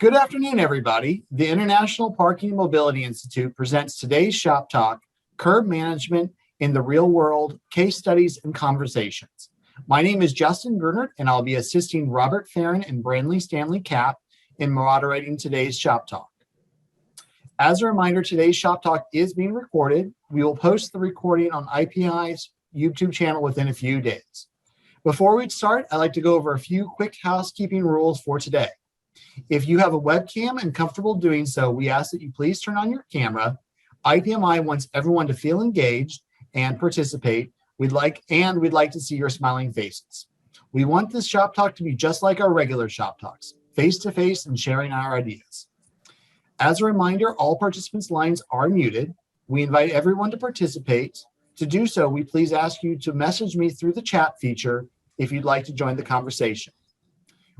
Good afternoon, everybody. The International Parking and Mobility Institute presents today's Shop Talk, Curb Management in the Real World, Case Studies and Conversations. My name is Justin Gernert, and I'll be assisting Robert Farron and Brandley Stanley Cap in moderating today's Shop Talk. As a reminder, today's Shop Talk is being recorded. We will post the recording on IPI's YouTube channel within a few days. Before we start, I'd like to go over a few quick housekeeping rules for today. If you have a webcam and comfortable doing so, we ask that you please turn on your camera. IPMI wants everyone to feel engaged and participate. We'd like to see your smiling faces. We want this Shop Talk to be just like our regular Shop Talks, face-to-face and sharing our ideas. As a reminder, all participants' lines are muted. We invite everyone to participate. To do so, we please ask you to message me through the chat feature if you'd like to join the conversation.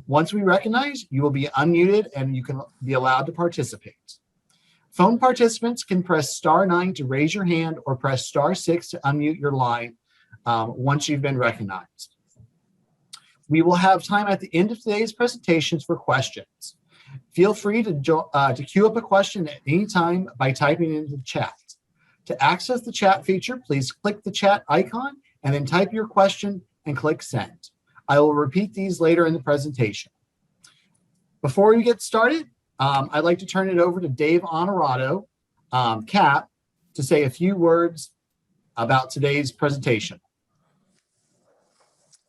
Once we recognize, you will be unmuted and you can be allowed to participate. Phone participants can press *9 to raise your hand or press *6 to unmute your line once you've been recognized. We will have time at the end of today's presentations for questions. Feel free to queue up a question at any time by typing into the chat. To access the chat feature, please click the chat icon and then type your question and click send. I will repeat these later in the presentation. Before we get started, I'd like to turn it over to Dave Honorato, Cap, to say a few words about today's presentation.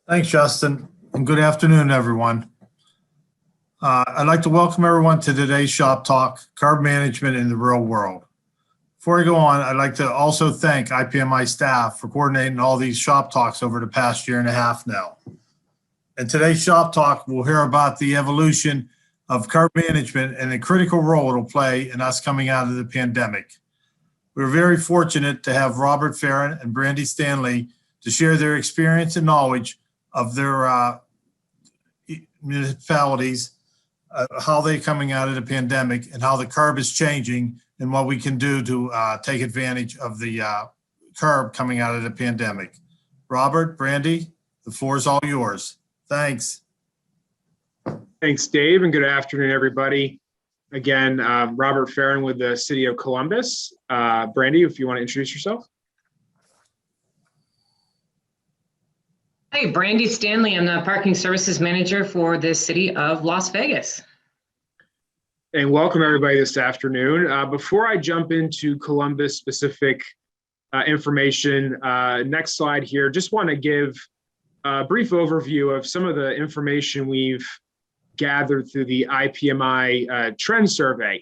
Thanks, Justin, and good afternoon, everyone. I'd like to welcome everyone to today's Shop Talk, Curb Management in the Real World. Before I go on, I'd like to also thank IPMI staff for coordinating all these Shop Talks over the past year and a half now. In today's Shop Talk, we'll hear about the evolution of curb management and the critical role it'll play in us coming out of the pandemic. We're very fortunate to have Robert Farron and Brandy Stanley to share their experience and knowledge of their municipalities, how they're coming out of the pandemic and how the curb is changing and what we can do to take advantage of the curb coming out of the pandemic. Robert, Brandy, the floor is all yours. Thanks. Thanks, Dave, and good afternoon, everybody. Again, Robert Farron with the City of Columbus. Brandy, if you want to introduce yourself. Hi, Brandy Stanley. I'm the Parking Services Manager for the City of Las Vegas. And welcome, everybody, this afternoon. Before I jump into Columbus-specific information, next slide here, just want to give a brief overview of some of the information we've gathered through the IPMI trend survey.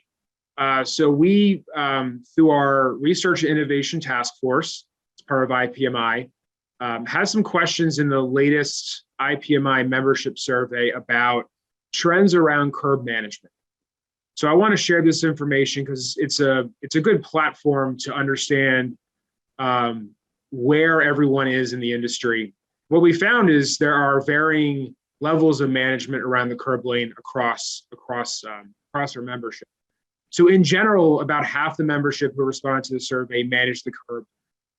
So we, through our Research and Innovation Task Force, as part of IPMI, had some questions in the latest IPMI membership survey about trends around curb management. So I want to share this information because it's a good platform to understand where everyone is in the industry. What we found is there are varying levels of management around the curb lane across our membership. So in general, about half the membership who responded to the survey manage the curb,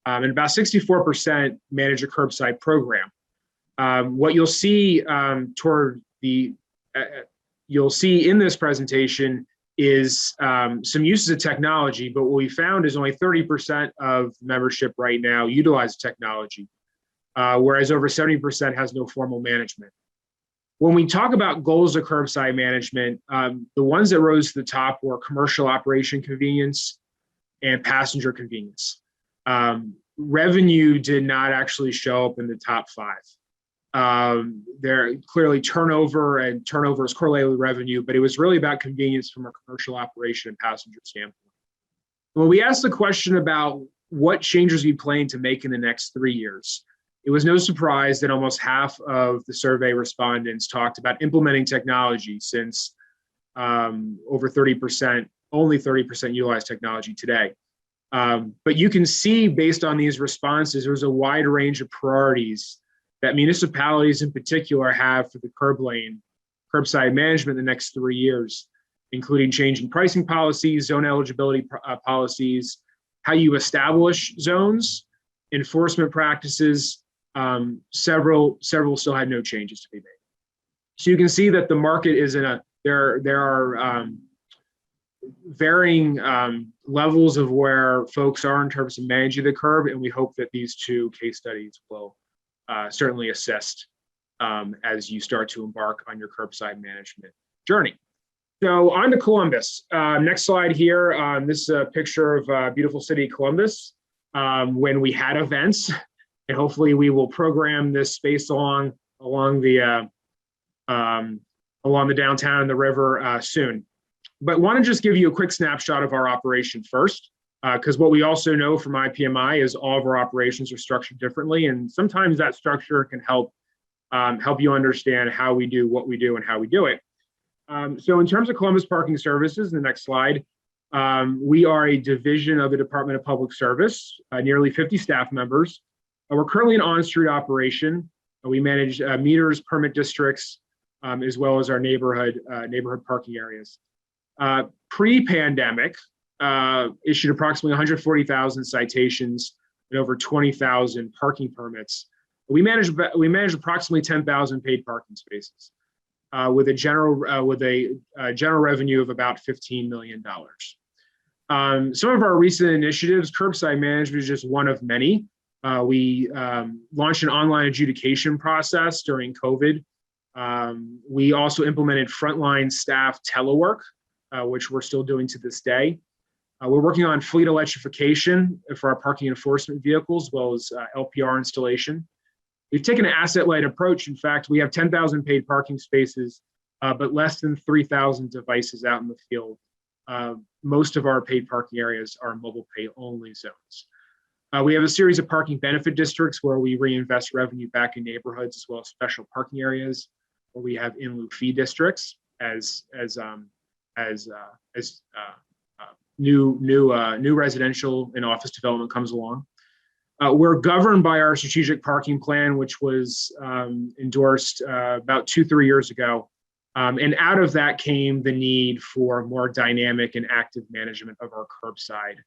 and about 64% manage a curbside program. What you'll see you'll see in this presentation is some uses of technology, but what we found is only 30% of membership right now utilize technology, whereas over 70% has no formal management. When we talk about goals of curbside management, the ones that rose to the top were commercial operation convenience and passenger convenience. Revenue did not actually show up in the top five. There clearly turnover is correlated with revenue, but it was really about convenience from a commercial operation and passenger standpoint. When we asked the question about what changes we plan to make in the next 3 years, it was no surprise that almost half of the survey respondents talked about implementing technology, since only 30% utilize technology today. But you can see, based on these responses, there's a wide range of priorities that municipalities in particular have for the curbside management in the next 3 years, including changing pricing policies, zone eligibility policies, how you establish zones, enforcement practices. Several still had no changes to be made. So you can see that the market is in a there are varying levels of where folks are in terms of managing the curb, and we hope that these two case studies will certainly assist as you start to embark on your curbside management journey. So on to Columbus. Next slide here. This is a picture of beautiful city Columbus when we had events, and hopefully we will program this space along the downtown and the river soon. But want to just give you a quick snapshot of our operation first, because what we also know from IPMI is all of our operations are structured differently, and sometimes that structure can help you understand how we do what we do and how we do it. So in terms of Columbus Parking Services, the next slide, we are a division of the Department of Public Service, nearly 50 staff members. We're currently an on-street operation. We manage meters, permit districts, as well as our neighborhood parking areas. Pre-pandemic, issued approximately 140,000 citations and over 20,000 parking permits. We manage approximately 10,000 paid parking spaces, with a general revenue of about $15 million. Some of our recent initiatives, curbside management is just one of many. We launched an online adjudication process during COVID. We also implemented frontline staff telework, which we're still doing to this day. We're working on fleet electrification for our parking enforcement vehicles, as well as LPR installation. We've taken an asset-light approach. In fact, we have 10,000 paid parking spaces, but less than 3,000 devices out in the field. Most of our paid parking areas are mobile pay only zones. We have a series of parking benefit districts where we reinvest revenue back in neighborhoods, as well as special parking areas where we have in lieu fee districts as new residential and office development comes along. We're governed by our strategic parking plan, which was endorsed about 2-3 years ago. And out of that came the need for more dynamic and active management of our curbside,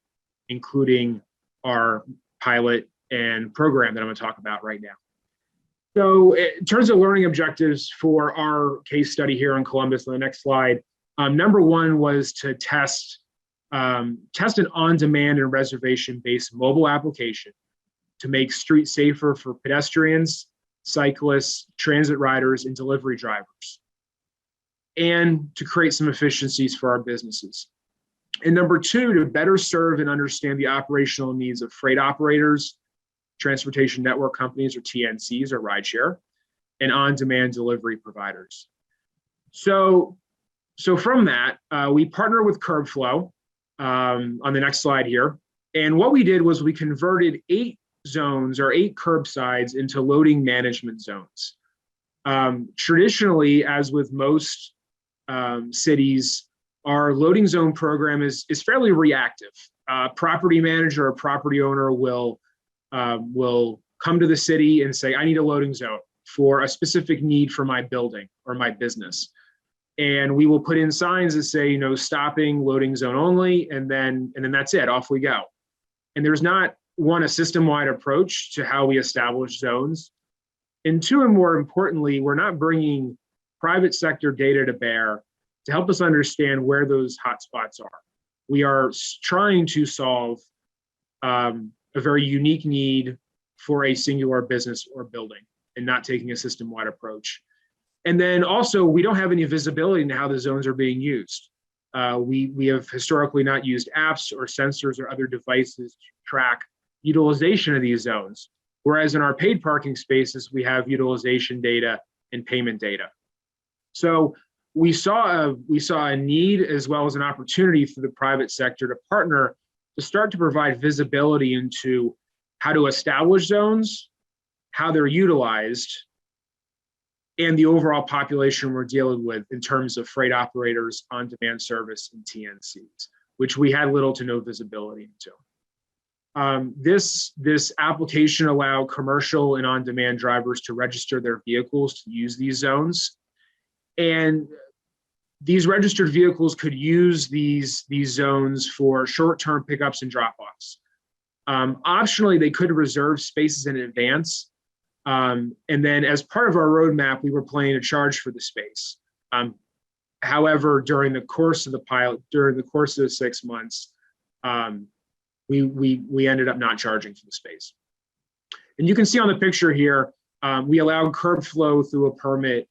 including our pilot and program that I'm going to talk about right now. So in terms of learning objectives for our case study here in Columbus, on the next slide, number one was to test an on-demand and reservation-based mobile application to make streets safer for pedestrians, cyclists, transit riders, and delivery drivers, and to create some efficiencies for our businesses. And number two, to better serve and understand the operational needs of freight operators, transportation network companies, or TNCs, or rideshare, and on-demand delivery providers. So from that, we partner with CurbFlow on the next slide here. And what we did was we converted 8 zones or 8 curbsides into loading management zones. Traditionally, as with most cities, our loading zone program is fairly reactive. Property manager or property owner will come to the city and say, I need a loading zone for a specific need for my building or my business. And we will put in signs that say, stopping, loading zone only, and then that's it, off we go. And there's not, one, a system-wide approach to how we establish zones. And two, and more importantly, we're not bringing private sector data to bear to help us understand where those hotspots are. We are trying to solve a very unique need for a singular business or building, and not taking a system-wide approach. And then also, we don't have any visibility into how the zones are being used. We have historically not used apps or sensors or other devices to track utilization of these zones. Whereas in our paid parking spaces, we have utilization data and payment data. So we saw a need as well as an opportunity for the private sector to partner to start to provide visibility into how to establish zones, how they're utilized, and the overall population we're dealing with in terms of freight operators, on-demand service, and TNCs, which we had little to no visibility into. This application allowed commercial and on-demand drivers to register their vehicles to use these zones. And these registered vehicles could use these zones for short-term pickups and drop-offs. Optionally, they could reserve spaces in advance. And then as part of our roadmap, we were planning to charge for the space. However, during the course of the pilot, during the course of the 6 months, we ended up not charging for the space. And you can see on the picture here, we allowed curb flow through a permit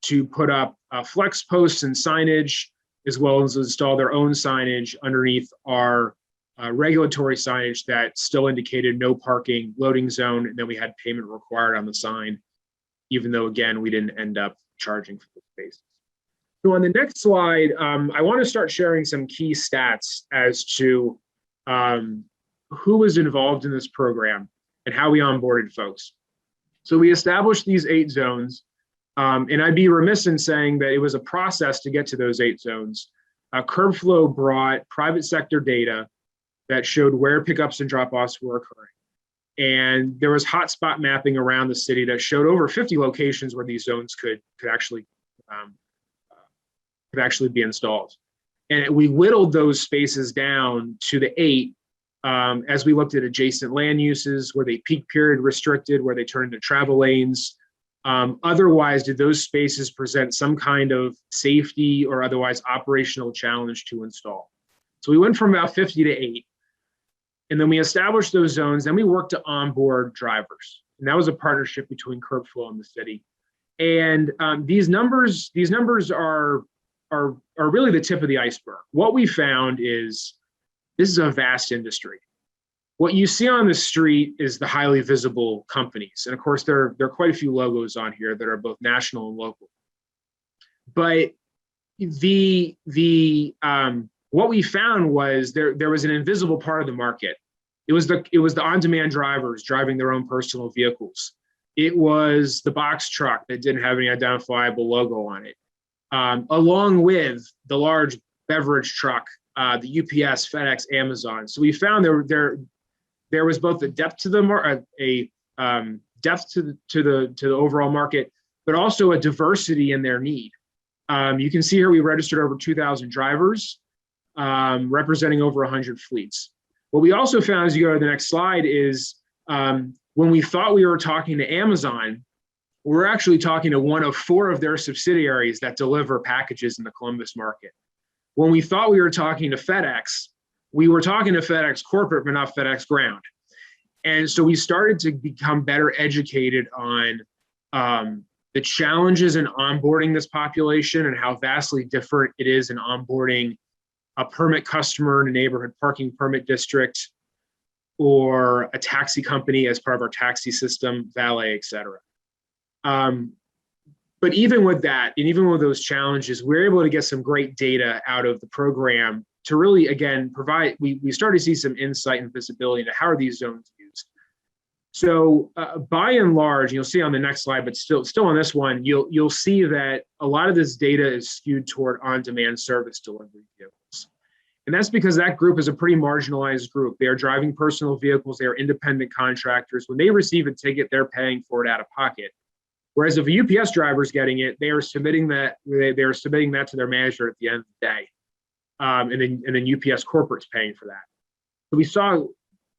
to put up flex posts and signage, as well as install their own signage underneath our regulatory signage that still indicated no parking, loading zone, and then we had payment required on the sign, even though, again, we didn't end up charging for the spaces. So on the next slide, I want to start sharing some key stats as to who was involved in this program and how we onboarded folks. So we established these 8 zones, and I'd be remiss in saying that it was a process to get to those 8 zones. Curb Flow brought private sector data that showed where pickups and drop-offs were occurring. And there was hotspot mapping around the city that showed over 50 locations where these zones could actually be installed. And we whittled those spaces down to the 8 as we looked at adjacent land uses, where they peak period restricted, where they turned into travel lanes. Otherwise, did those spaces present some kind of safety or otherwise operational challenge to install? So we went from about 50 to 8. And then we established those zones, then we worked to onboard drivers. And that was a partnership between Curb Flow and the city. And these numbers are really the tip of the iceberg. What we found is this is a vast industry. What you see on the street is the highly visible companies. And of course, there are quite a few logos on here that are both national and local. But what we found was there was an invisible part of the market. It was the on-demand drivers driving their own personal vehicles. It was the box truck that didn't have any identifiable logo on it, along with the large beverage truck, the UPS, FedEx, Amazon. So we found there was both a depth to the depth to the overall market, but also a diversity in their need. You can see here we registered over 2,000 drivers, representing over 100 fleets. What we also found, as you go to the next slide, is when we thought we were talking to Amazon, we're actually talking to one of 4 of their subsidiaries that deliver packages in the Columbus market. When we thought we were talking to FedEx, we were talking to FedEx corporate, but not FedEx ground. And so we started to become better educated on the challenges in onboarding this population and how vastly different it is in onboarding a permit customer in a neighborhood parking permit district, or a taxi company as part of our taxi system, valet, et cetera. But even with that, and even with those challenges, we're able to get some great data out of the program to really, again, provide, we started to see some insight and visibility into how are these zones used. So by and large, you'll see on the next slide, but still on this one, you'll see that a lot of this data is skewed toward on-demand service delivery vehicles. And that's because that group is a pretty marginalized group. They are driving personal vehicles. They are independent contractors. When they receive a ticket, they're paying for it out of pocket. Whereas if a UPS driver is getting it, they are submitting that to their manager at the end of the day. And then UPS corporate's paying for that. So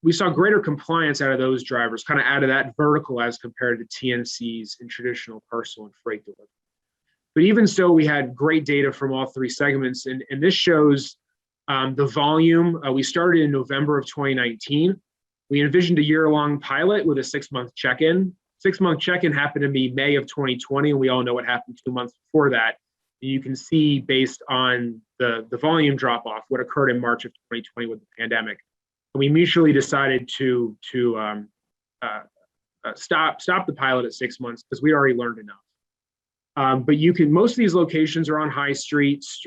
we saw greater compliance out of those drivers, kind of out of that vertical as compared to TNCs and traditional parcel and freight delivery. But even so, we had great data from all 3 segments, and this shows the volume. We started in November of 2019. We envisioned a year-long pilot with a 6-month check-in. 6-month check-in happened to be May of 2020, and we all know what happened 2 months before that. You can see, based on the volume drop-off, what occurred in March of 2020 with the pandemic. And we mutually decided to stop the pilot at 6 months because we already learned enough. But most of these locations are on high streets,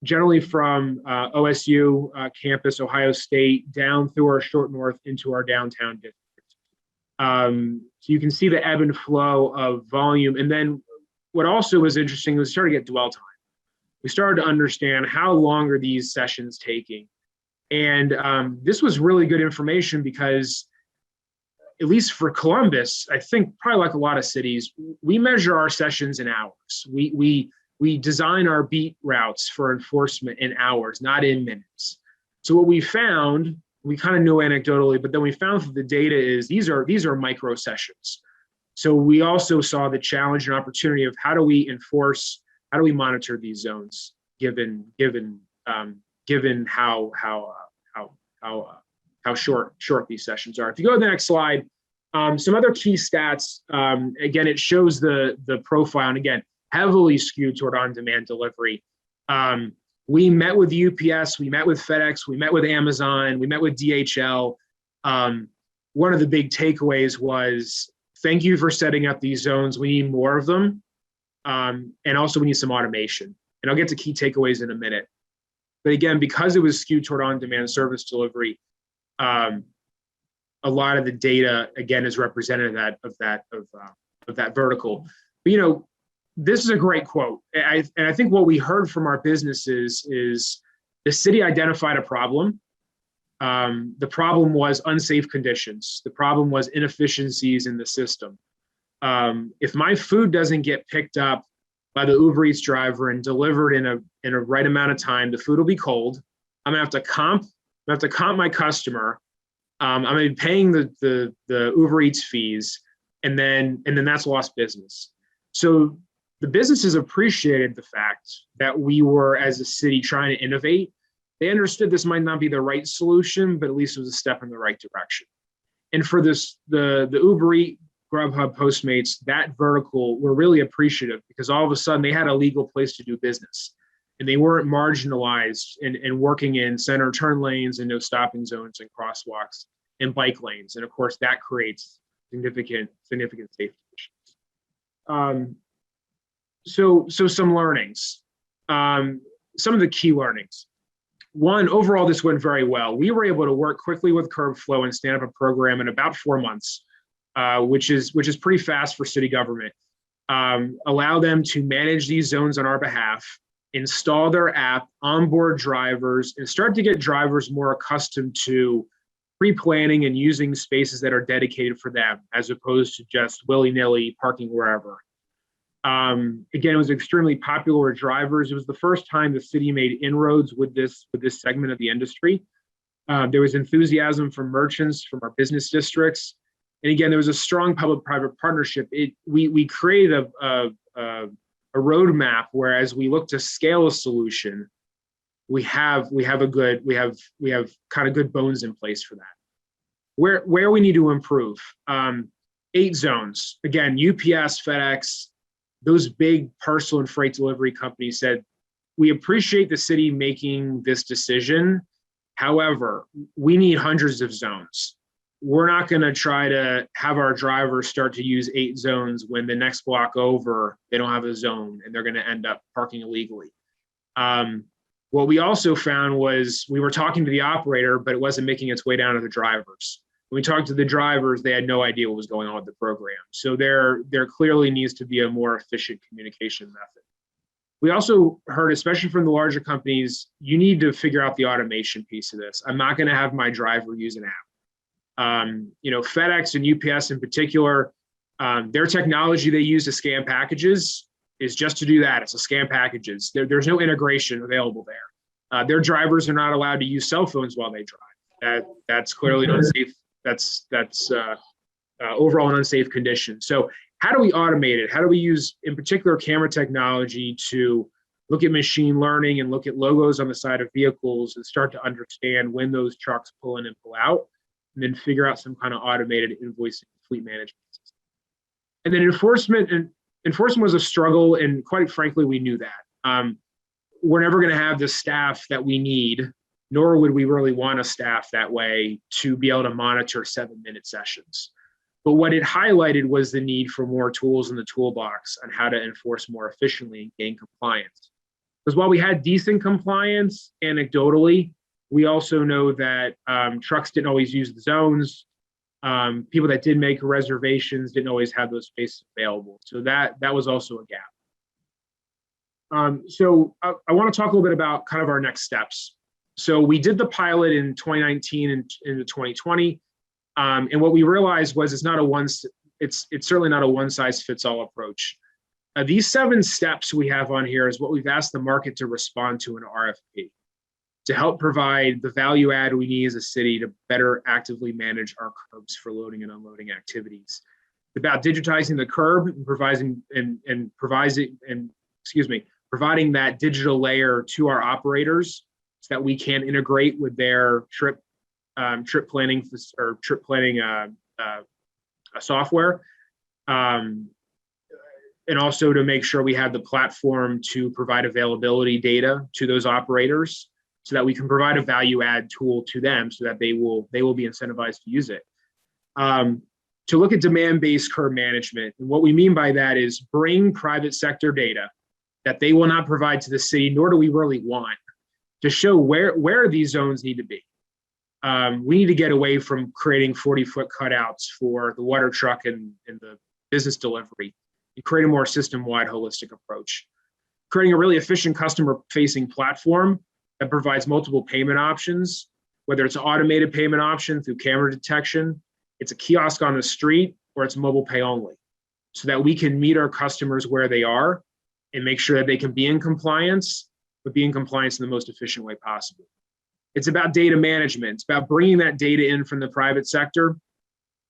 generally from OSU campus, Ohio State, down through our short north into our downtown district. So you can see the ebb and flow of volume. And then what also was interesting was we started to get dwell time. We started to understand how long are these sessions taking. And this was really good information because, at least for Columbus, I think probably like a lot of cities, we measure our sessions in hours. We design our beat routes for enforcement in hours, not in minutes. So what we found, we kind of knew anecdotally, but then we found through the data is these are micro sessions. So we also saw the challenge and opportunity of how do we enforce how do we monitor these zones given how short these sessions are. If you go to the next slide, some other key stats. Again, it shows the profile, and again, heavily skewed toward on-demand delivery. We met with UPS, we met with FedEx, we met with Amazon, we met with DHL. One of the big takeaways was, thank you for setting up these zones. We need more of them. And also we need some automation. And I'll get to key takeaways in a minute. But again, because it was skewed toward on-demand service delivery, a lot of the data, again, is representative of that vertical. But, this is a great quote. And I think what we heard from our businesses is the city identified a problem. The problem was unsafe conditions. The problem was inefficiencies in the system. If my food doesn't get picked up by the Uber Eats driver and delivered in a right amount of time, the food will be cold. I'm gonna have to comp my customer. I'm gonna be paying the Uber Eats fees, and then that's lost business. So the businesses appreciated the fact that we were, as a city, trying to innovate. They understood this might not be the right solution, but at least it was a step in the right direction. And for this, the Uber Eats, Grubhub, Postmates, that vertical were really appreciative, because all of a sudden they had a legal place to do business, and they weren't marginalized and working in center turn lanes and no stopping zones and crosswalks and bike lanes. And of course, that creates significant safety issues. So some learnings, some of the key learnings. One, overall, this went very well. We were able to work quickly with CurbFlow and stand up a program in about 4 months, which is pretty fast for city government. Allow them to manage these zones on our behalf, install their app, onboard drivers, and start to get drivers more accustomed to pre-planning and using spaces that are dedicated for them, as opposed to just willy-nilly parking wherever. Again, it was extremely popular with drivers. It was the first time the city made inroads with this segment of the industry. There was enthusiasm from merchants, from our business districts. And again, there was a strong public-private partnership. We created a roadmap where, as we look to scale a solution, we have kind of good bones in place for that. Where we need to improve, 8 zones. Again, UPS, FedEx, those big parcel and freight delivery companies said, we appreciate the city making this decision. However, we need hundreds of zones. We're not going to try to have our drivers start to use 8 zones when the next block over, they don't have a zone and they're going to end up parking illegally. What we also found was we were talking to the operator, but it wasn't making its way down to the drivers. When we talked to the drivers, they had no idea what was going on with the program. So there clearly needs to be a more efficient communication method. We also heard, especially from the larger companies, you need to figure out the automation piece of this. I'm not going to have my driver use an app. FedEx and UPS in particular, their technology they use to scan packages is just to do that. It's to scan packages. There's no integration available there. Their drivers are not allowed to use cell phones while they drive. That's clearly an unsafe. That's overall an unsafe condition. So how do we automate it? How do we use, in particular, camera technology to look at machine learning and look at logos on the side of vehicles and start to understand when those trucks pull in and pull out, and then figure out some kind of automated invoicing fleet management system. And then enforcement was a struggle, and quite frankly, we knew that. We're never going to have the staff that we need, nor would we really want to staff that way to be able to monitor 7-minute sessions. But what it highlighted was the need for more tools in the toolbox on how to enforce more efficiently and gain compliance. Because while we had decent compliance anecdotally, we also know that trucks didn't always use the zones. People that did make reservations didn't always have those spaces available. So that was also a gap. So I want to talk a little bit about kind of our next steps. So we did the pilot in 2019 and into 2020. And what we realized was it's certainly not a one-size-fits-all approach. These 7 steps we have on here is what we've asked the market to respond to in RFP to help provide the value add we need as a city to better actively manage our curbs for loading and unloading activities. It's about digitizing the curb and providing providing that digital layer to our operators so that we can integrate with their trip planning software, and also to make sure we have the platform to provide availability data to those operators so that we can provide a value add tool to them so that they will be incentivized to use it. To look at demand-based curb management, and what we mean by that is bring private sector data that they will not provide to the city, nor do we really want, to show where these zones need to be. We need to get away from creating 40-foot cutouts for the water truck and the business delivery and create a more system-wide holistic approach. Creating a really efficient customer-facing platform that provides multiple payment options, whether it's an automated payment option through camera detection, it's a kiosk on the street, or it's mobile pay only, so that we can meet our customers where they are and make sure that they can be in compliance, but be in compliance in the most efficient way possible. It's about data management. It's about bringing that data in from the private sector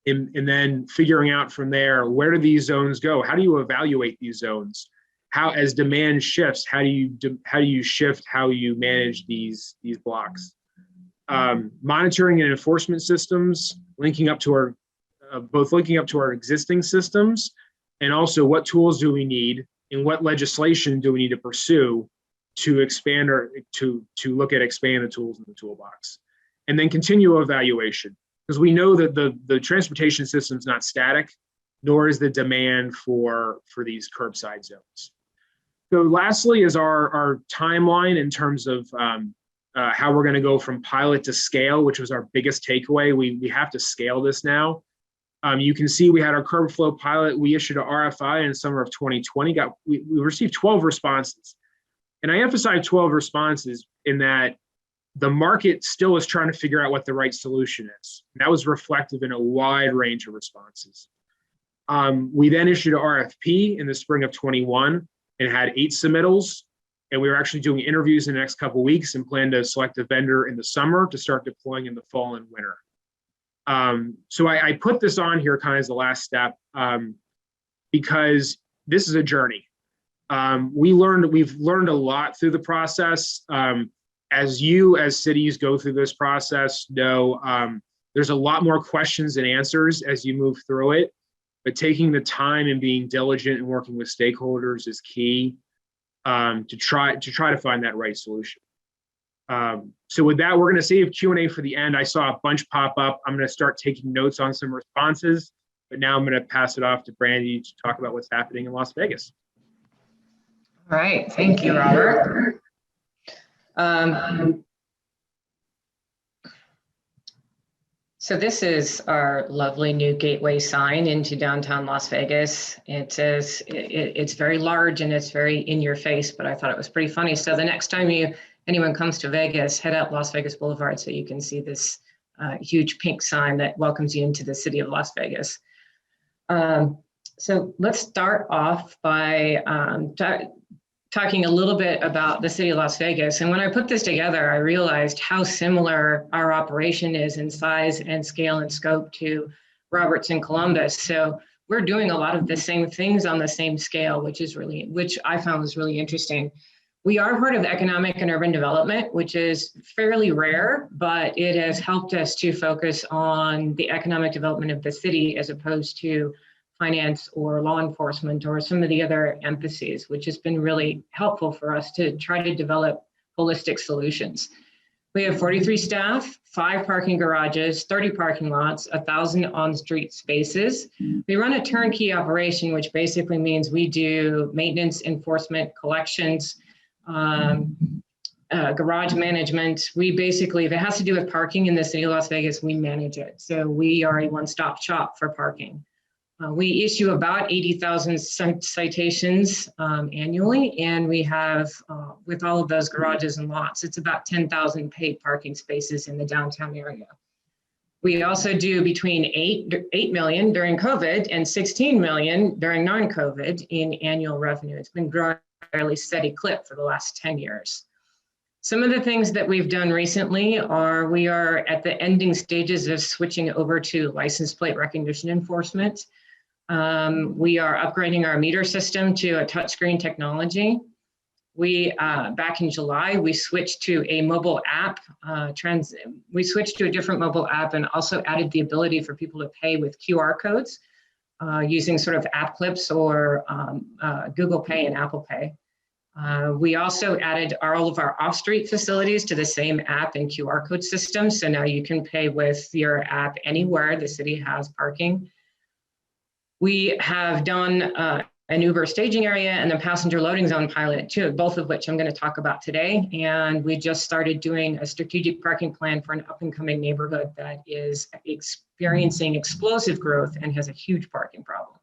and then figuring out from there, where do these zones go? How do you evaluate these zones? How, as demand shifts, how do you shift how you manage these blocks? Monitoring and enforcement systems, linking up to our existing systems, and also what tools do we need and what legislation do we need to pursue to expand to look at expanding the tools in the toolbox. And then continual evaluation, because we know that the transportation system is not static, nor is the demand for these curbside zones. So lastly is our timeline in terms of how we're going to go from pilot to scale, which was our biggest takeaway. We have to scale this now. You can see we had our curb flow pilot. We issued an RFI in summer of 2020. We received 12 responses. And I emphasize 12 responses in that the market still is trying to figure out what the right solution is. And that was reflective in a wide range of responses. We then issued an RFP in the spring of 21 and had 8 submittals. And we were actually doing interviews in the next couple of weeks and plan to select a vendor in the summer to start deploying in the fall and winter. So I put this on here kind of as the last step because this is a journey. We've learned a lot through the process. As cities go through this process, there's a lot more questions and answers as you move through it, but taking the time and being diligent and working with stakeholders is key to try to find that right solution. So with that, we're going to save Q&A for the end. I saw a bunch pop up. I'm going to start taking notes on some responses, but now I'm going to pass it off to Brandy to talk about what's happening in Las Vegas. All right, thank you, Robert. So this is our lovely new gateway sign into downtown Las Vegas. It says it's very large and it's very in your face, but I thought it was pretty funny. So the next time anyone comes to Vegas, head up Las Vegas Boulevard so you can see this huge pink sign that welcomes you into the city of Las Vegas. So let's start off by talking a little bit about the city of Las Vegas. And when I put this together, I realized how similar our operation is in size and scale and scope to Roberts and Columbus. So we're doing a lot of the same things on the same scale, which I found was really interesting. We are part of economic and urban development, which is fairly rare, but it has helped us to focus on the economic development of the city as opposed to finance or law enforcement or some of the other emphases, which has been really helpful for us to try to develop holistic solutions. We have 43 staff, 5 parking garages, 30 parking lots, 1,000 on-street spaces. We run a turnkey operation, which basically means we do maintenance, enforcement, collections, garage management. We basically, if it has to do with parking in the city of Las Vegas, we manage it. So we are a one-stop shop for parking. We issue about 80,000 citations annually, and we have, with all of those garages and lots, it's about 10,000 paid parking spaces in the downtown area. We also do between 8 million during COVID and 16 million during non-COVID in annual revenue. It's been growing at a fairly steady clip for the last 10 years. Some of the things that we've done recently are we are at the ending stages of switching over to license plate recognition enforcement. We are upgrading our meter system to a touchscreen technology. We, back in July, we switched to a mobile app, we switched to a different mobile app and also added the ability for people to pay with QR codes using sort of app clips or Google Pay and Apple Pay. We also added all of our off-street facilities to the same app and QR code system. So now you can pay with your app anywhere the city has parking. We have done an Uber staging area and the passenger loading zone pilot too, both of which I'm going to talk about today. And we just started doing a strategic parking plan for an up and coming neighborhood that is experiencing explosive growth and has a huge parking problem.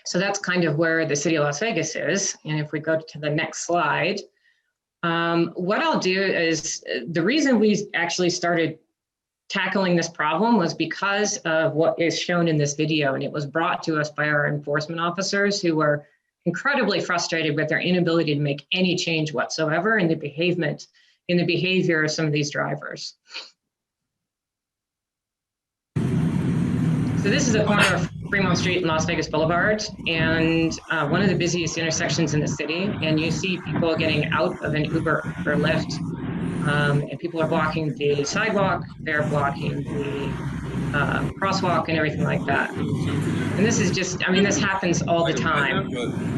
So that's kind of where the city of Las Vegas is. And if we go to the next slide, what I'll do is the reason we actually started tackling this problem was because of what is shown in this video. And it was brought to us by our enforcement officers who were incredibly frustrated with their inability to make any change whatsoever in the behavior of some of these drivers. So this is a corner of Fremont Street and Las Vegas Boulevard, and one of the busiest intersections in the city. And you see people getting out of an Uber or Lyft, and people are blocking the sidewalk, they're blocking the crosswalk and everything like that. And this is just, I mean, this happens all the time.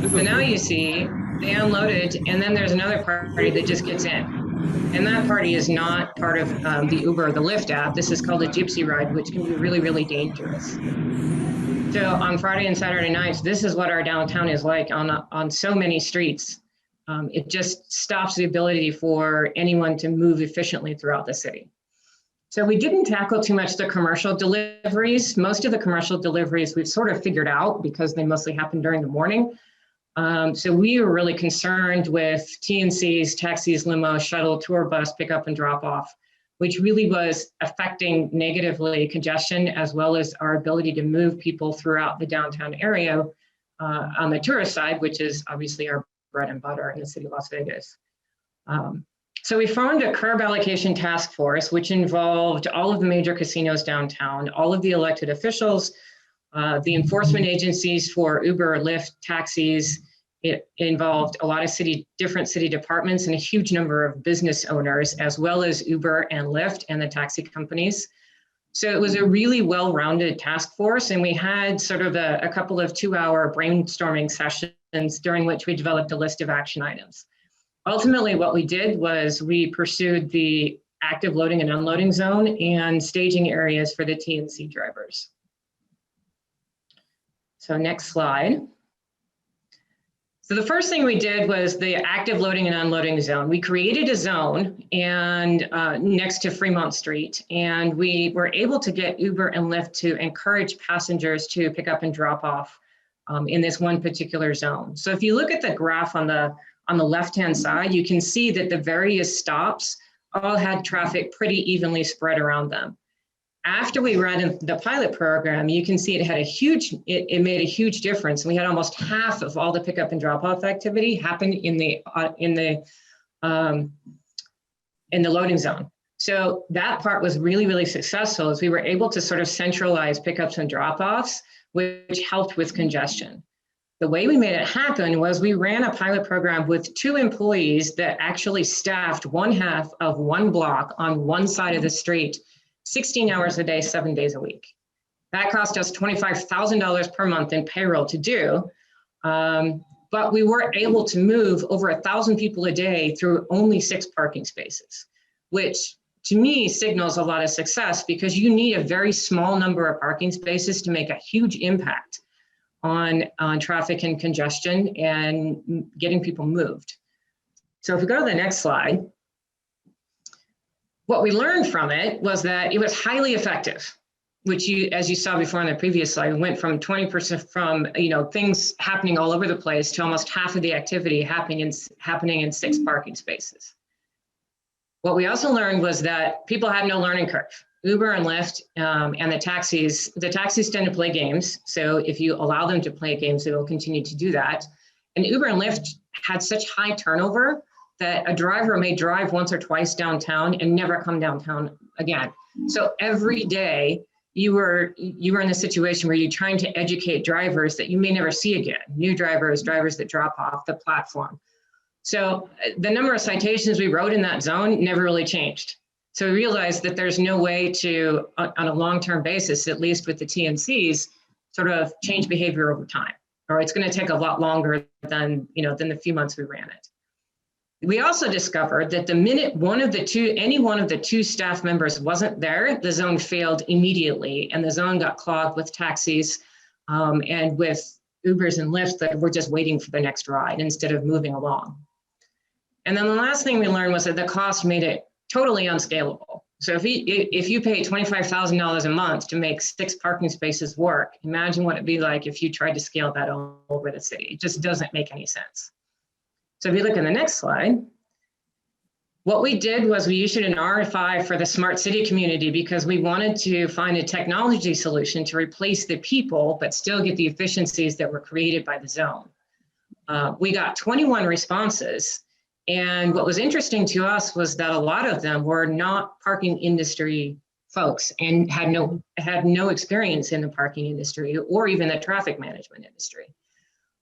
So now you see they unloaded, and then there's another party that just gets in. And that party is not part of the Uber or the Lyft app. This is called a gypsy ride, which can be really, really dangerous. So on Friday and Saturday nights, this is what our downtown is like on so many streets. It just stops the ability for anyone to move efficiently throughout the city. So we didn't tackle too much the commercial deliveries. Most of the commercial deliveries we've sort of figured out because they mostly happen during the morning. So we were really concerned with TNCs, taxis, limo, shuttle, tour bus, pickup and drop off, which really was affecting negatively congestion as well as our ability to move people throughout the downtown area on the tourist side, which is obviously our bread and butter in the city of Las Vegas. So we formed a curb allocation task force, which involved all of the major casinos downtown, all of the elected officials, the enforcement agencies for Uber, Lyft, taxis. It involved a lot of different city departments and a huge number of business owners, as well as Uber and Lyft and the taxi companies. So it was a really well-rounded task force, and we had sort of a couple of 2-hour brainstorming sessions during which we developed a list of action items. Ultimately, what we did was we pursued the active loading and unloading zone and staging areas for the TNC drivers. So next slide. So the first thing we did was the active loading and unloading zone. We created a zone and next to Fremont Street, and we were able to get Uber and Lyft to encourage passengers to pick up and drop off in this one particular zone. So if you look at the graph on the left-hand side, you can see that the various stops all had traffic pretty evenly spread around them. After we ran the pilot program, you can see it had it made a huge difference. We had almost half of all the pickup and drop off activity happen in the loading zone. So that part was really, really successful as we were able to sort of centralize pickups and drop offs, which helped with congestion. The way we made it happen was we ran a pilot program with 2 employees that actually staffed one half of one block on one side of the street, 16 hours a day, 7 days a week. That cost us $25,000 per month in payroll to do, but we were able to move over 1,000 people a day through only 6 parking spaces, which to me signals a lot of success because you need a very small number of parking spaces to make a huge impact on traffic and congestion and getting people moved. So if we go to the next slide, what we learned from it was that it was highly effective, which as you saw before on the previous slide, went from 20% from things happening all over the place to almost half of the activity happening in 6 parking spaces. What we also learned was that people had no learning curve. Uber and Lyft and the taxis tend to play games. So if you allow them to play games, they will continue to do that. And Uber and Lyft had such high turnover that a driver may drive once or twice downtown and never come downtown again. So every day you were in a situation where you're trying to educate drivers that you may never see again, new drivers that drop off the platform. So the number of citations we wrote in that zone never really changed. So we realized that there's no way to, on a long-term basis, at least with the TNCs, sort of change behavior over time, or it's going to take a lot longer than the few months we ran it. We also discovered that the minute any one of the two staff members wasn't there, the zone failed immediately, and the zone got clogged with taxis and with Ubers and Lyfts that were just waiting for the next ride instead of moving along. And then the last thing we learned was that the cost made it totally unscalable. So if you pay $25,000 a month to make 6 parking spaces work, imagine what it'd be like if you tried to scale that all over the city. It just doesn't make any sense. So if you look at the next slide, what we did was we issued an RFI for the smart city community because we wanted to find a technology solution to replace the people, but still get the efficiencies that were created by the zone. We got 21 responses. And what was interesting to us was that a lot of them were not parking industry folks and had no experience in the parking industry or even the traffic management industry.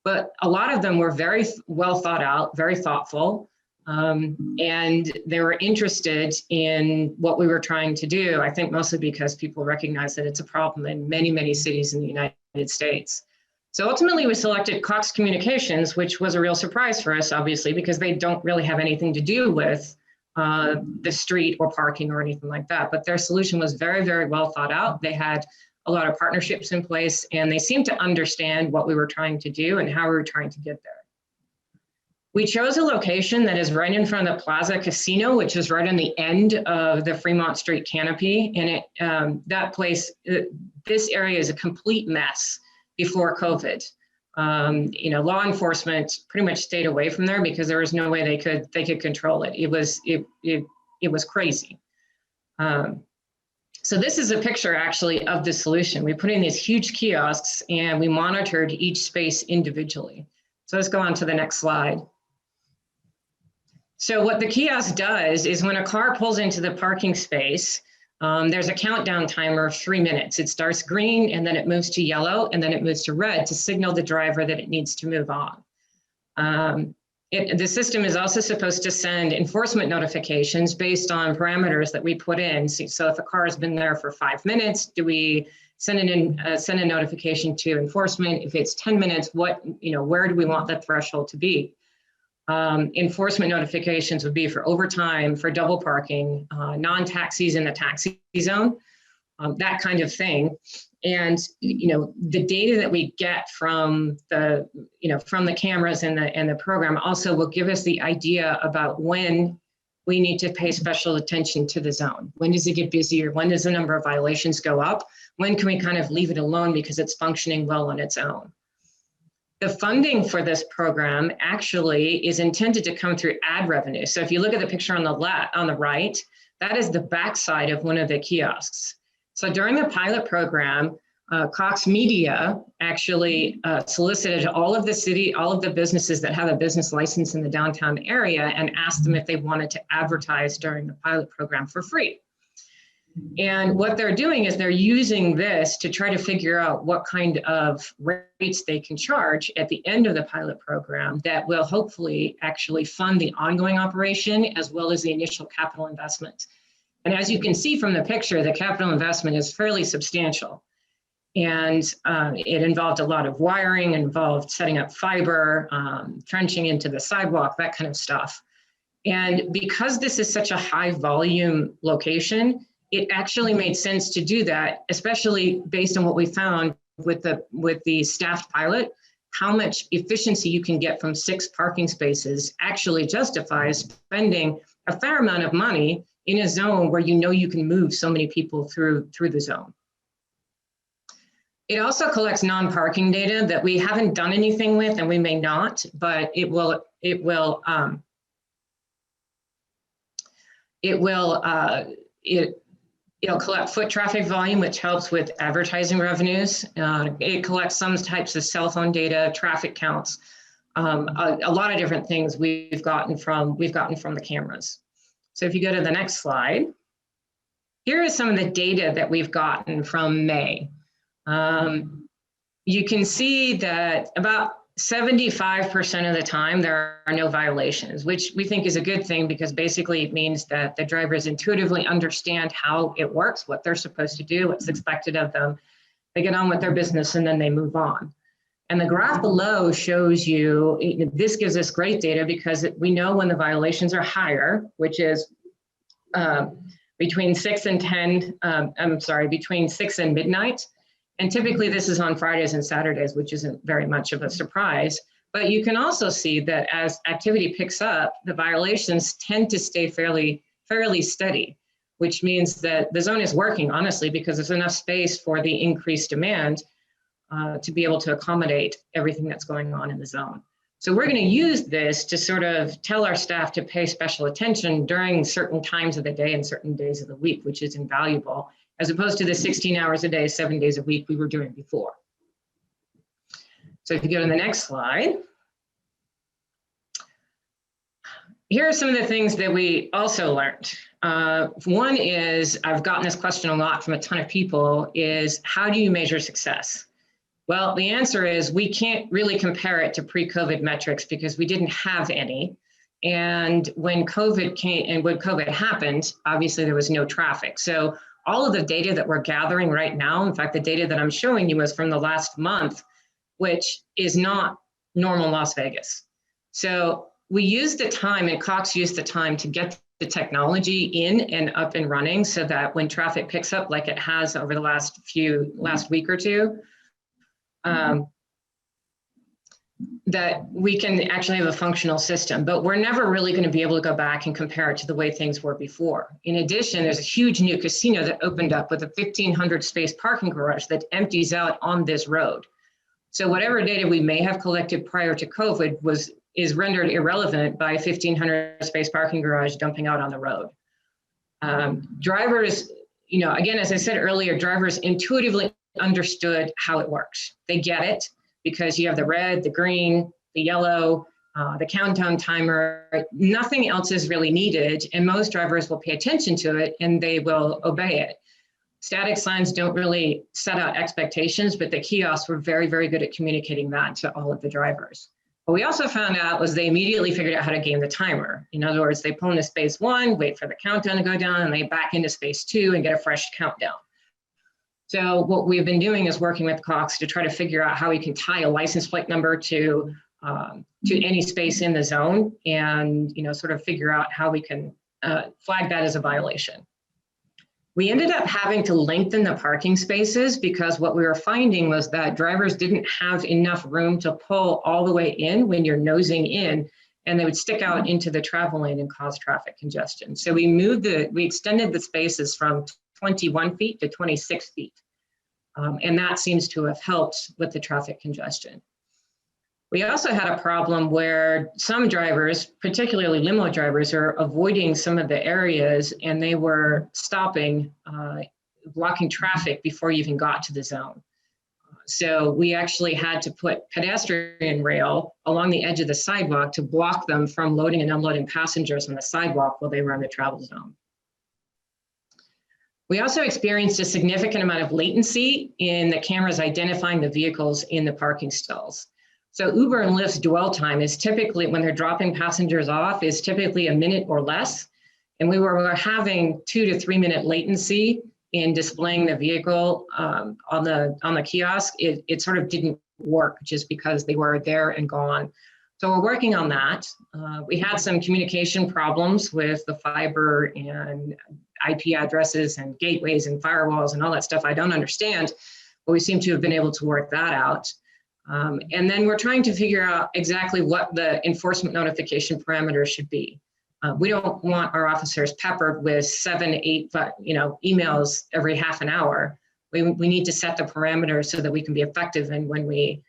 But a lot of them were very well thought out, very thoughtful, and they were interested in what we were trying to do, I think mostly because people recognize that it's a problem in many, many cities in the United States. So ultimately we selected Cox Communications, which was a real surprise for us, obviously, because they don't really have anything to do with the street or parking or anything like that. But their solution was very, very well thought out. They had a lot of partnerships in place, and they seemed to understand what we were trying to do and how we were trying to get there. We chose a location that is right in front of the Plaza Casino, which is right on the end of the Fremont Street canopy. And that place, this area is a complete mess before COVID. Law enforcement pretty much stayed away from there because there was no way they could control it. It was crazy. So this is a picture actually of the solution. We put in these huge kiosks and we monitored each space individually. So let's go on to the next slide. So what the kiosk does is when a car pulls into the parking space, there's a countdown timer of 3 minutes. It starts green and then it moves to yellow and then it moves to red to signal the driver that it needs to move on. The system is also supposed to send enforcement notifications based on parameters that we put in. So if a car has been there for 5 minutes, do we send a notification to enforcement? If it's 10 minutes, where do we want the threshold to be? Enforcement notifications would be for overtime, for double parking, non-taxis in the taxi zone, that kind of thing. And the data that we get from the cameras and the program also will give us the idea about when we need to pay special attention to the zone. When does it get busier? When does the number of violations go up? When can we kind of leave it alone because it's functioning well on its own? The funding for this program actually is intended to come through ad revenue. So if you look at the picture on the right, that is the backside of one of the kiosks. So during the pilot program, Cox Media actually solicited all of the businesses that have a business license in the downtown area and asked them if they wanted to advertise during the pilot program for free. And what they're doing is they're using this to try to figure out what kind of rates they can charge at the end of the pilot program that will hopefully actually fund the ongoing operation as well as the initial capital investment. And as you can see from the picture, the capital investment is fairly substantial. And it involved a lot of wiring, involved setting up fiber, trenching into the sidewalk, that kind of stuff. And because this is such a high volume location, it actually made sense to do that, especially based on what we found with the staffed pilot. How much efficiency you can get from 6 parking spaces actually justifies spending a fair amount of money in a zone where you can move so many people through the zone. It also collects non-parking data that we haven't done anything with, and we may not, but it'll collect foot traffic volume, which helps with advertising revenues. It collects some types of cell phone data, traffic counts, a lot of different things we've gotten from the cameras. So if you go to the next slide, here is some of the data that we've gotten from May. You can see that about 75% of the time, there are no violations, which we think is a good thing because basically it means that the drivers intuitively understand how it works, what they're supposed to do, what's expected of them. They get on with their business and then they move on. And the graph below shows you, this gives us great data because we know when the violations are higher, which is between 6 and 10, between 6 and midnight. And typically this is on Fridays and Saturdays, which isn't very much of a surprise. But you can also see that as activity picks up, the violations tend to stay fairly steady, which means that the zone is working, honestly, because there's enough space for the increased demand to be able to accommodate everything that's going on in the zone. So we're going to use this to sort of tell our staff to pay special attention during certain times of the day and certain days of the week, which is invaluable, as opposed to the 16 hours a day, 7 days a week we were doing before. So if you go to the next slide. Here are some of the things that we also learned. One is, I've gotten this question a lot from a ton of people, is how do you measure success? Well, the answer is we can't really compare it to pre-COVID metrics because we didn't have any. And when COVID came and when COVID happened, obviously there was no traffic. So all of the data that we're gathering right now, in fact, the data that I'm showing you is from the last month, which is not normal Las Vegas. So we used the time, and Cox used the time to get the technology in and up and running so that when traffic picks up like it has over the last week or two, that we can actually have a functional system, but we're never really going to be able to go back and compare it to the way things were before. In addition, there's a huge new casino that opened up with a 1,500 space parking garage that empties out on this road. So whatever data we may have collected prior to COVID is rendered irrelevant by 1,500 space parking garage dumping out on the road. Drivers, again, as I said earlier, drivers intuitively understood how it works. They get it because you have the red, the green, the yellow, the countdown timer. Nothing else is really needed, and most drivers will pay attention to it and they will obey it. Static signs don't really set out expectations, but the kiosks were very, very good at communicating that to all of the drivers. What we also found out was they immediately figured out how to game the timer. In other words, they pull into space 1, wait for the countdown to go down, and they back into space 2 and get a fresh countdown. So what we've been doing is working with Cox to try to figure out how we can tie a license plate number to any space in the zone, and sort of figure out how we can flag that as a violation. We ended up having to lengthen the parking spaces because what we were finding was that drivers didn't have enough room to pull all the way in when you're nosing in, and they would stick out into the travel lane and cause traffic congestion. So we extended the spaces from 21 feet to 26 feet. And that seems to have helped with the traffic congestion. We also had a problem where some drivers, particularly limo drivers, are avoiding some of the areas and they were stopping, blocking traffic before you even got to the zone. So we actually had to put pedestrian rail along the edge of the sidewalk to block them from loading and unloading passengers on the sidewalk while they were in the travel zone. We also experienced a significant amount of latency in the cameras identifying the vehicles in the parking stalls. So Uber and Lyft's dwell time is typically, when they're dropping passengers off, is typically a minute or less. And we were having 2 to 3 minute latency in displaying the vehicle on the kiosk. It sort of didn't work just because they were there and gone. So we're working on that. We had some communication problems with the fiber and IP addresses and gateways and firewalls and all that stuff I don't understand, but we seem to have been able to work that out. And then we're trying to figure out exactly what the enforcement notification parameters should be. We don't want our officers peppered with 7, 8, emails every half an hour. We need to set the parameters so that we can be effective when we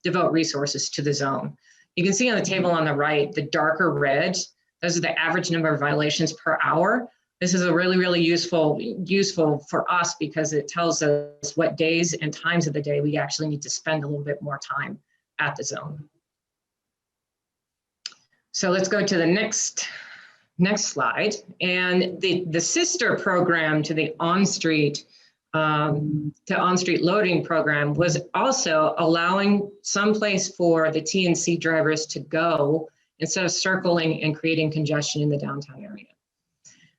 devote resources to the zone. You can see on the table on the right, the darker red, those are the average number of violations per hour. This is a really, really useful for us because it tells us what days and times of the day we actually need to spend a little bit more time at the zone. So let's go to the next slide. And the sister program to the on-street to on-street loading program was also allowing some place for the TNC drivers to go instead of circling and creating congestion in the downtown area.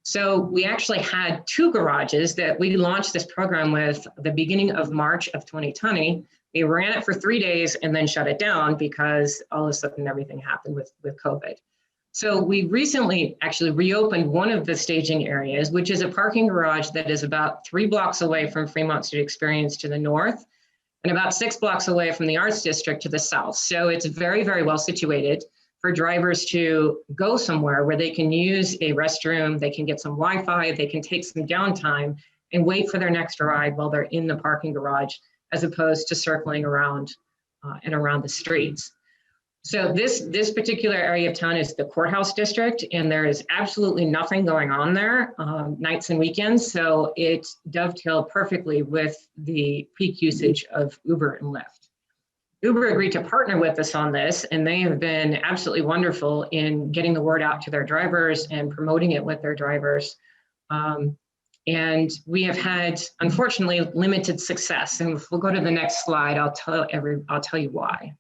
So we actually had 2 garages that we launched this program with the beginning of March of 2020. We ran it for 3 days and then shut it down because all of a sudden everything happened with COVID. So we recently actually reopened one of the staging areas, which is a parking garage that is about 3 blocks away from Fremont Street Experience to the north and about 6 blocks away from the Arts District to the south. So it's very, very well situated for drivers to go somewhere where they can use a restroom, they can get some Wi-Fi, they can take some downtime and wait for their next ride while they're in the parking garage, as opposed to circling around and around the streets. So this particular area of town is the courthouse district, and there is absolutely nothing going on there nights and weekends. So it dovetailed perfectly with the peak usage of Uber and Lyft. Uber agreed to partner with us on this, and they have been absolutely wonderful in getting the word out to their drivers and promoting it with their drivers. And we have had, unfortunately, limited success. And if we'll go to the next slide, I'll tell you why.